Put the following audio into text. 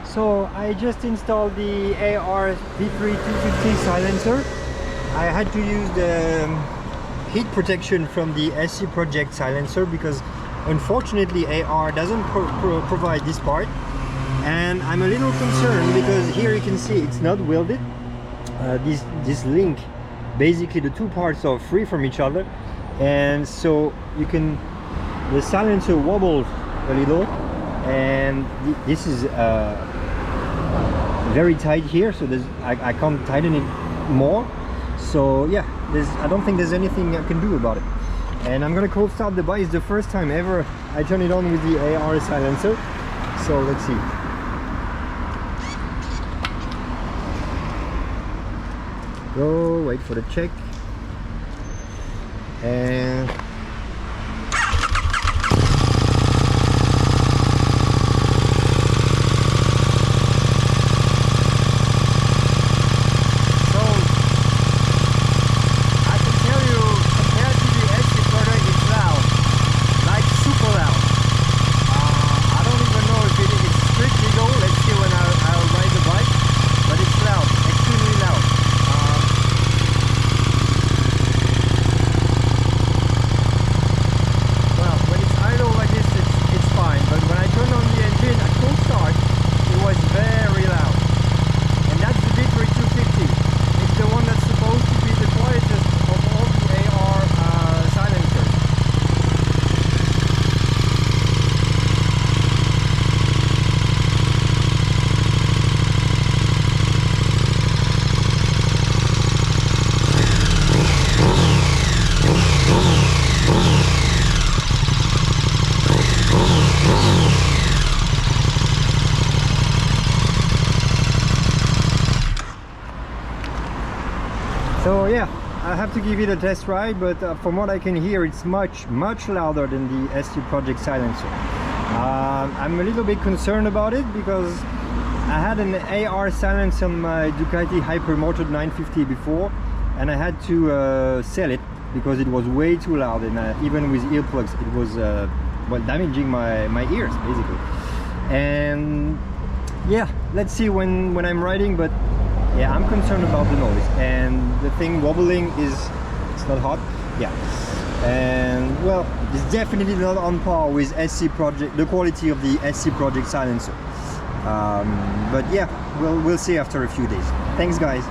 So I just installed the AR V3 250 silencer. I had to use the heat protection from the SC Project silencer because unfortunately AR doesn't provide this part, and I'm a little concerned because here you can see it's not welded. This link, basically the two parts are free from each other, and so the silencer wobbles a little, and this is very tight here, so I can't tighten it more. So yeah, I don't think there's anything I can do about it. And I'm gonna cold start the bike. It's the first time ever I turn it on with the AR silencer. So let's see. Go, wait for the check. And so yeah, I have to give it a test ride, but from what I can hear, it's much louder than the SC Project silencer. I'm a little bit concerned about it because I had an AR silencer on my Ducati Hypermoto 950 before, and I had to sell it because it was way too loud, and even with earplugs it was well, damaging my ears basically. And yeah, let's see when I'm riding, but yeah, I'm concerned about the noise, and the thing wobbling it's not hot. Yeah, and well, it's definitely not on par with SC Project, the quality of the SC Project silencer. But yeah, we'll see after a few days. Thanks guys.